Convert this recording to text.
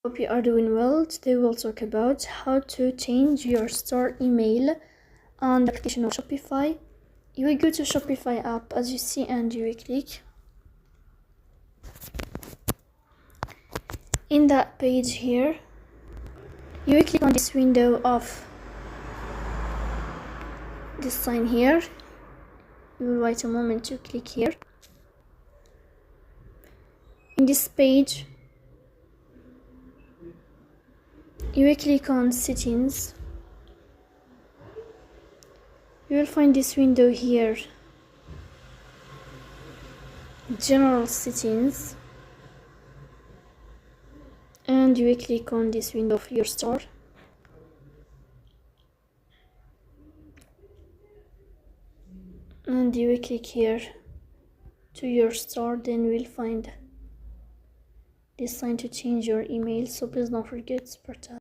Hope you are doing well. Today we'll talk about how to change your store email on the application of Shopify. You will go to Shopify app as you see and you will click. In that page here, you will click on this window of this sign here. You will wait a moment to click here. In this page, you will click on settings. You will find this window here, general settings, and you will click on this window of your store. And you will click here to your store, then you will find this sign to change your email, so please don't forget to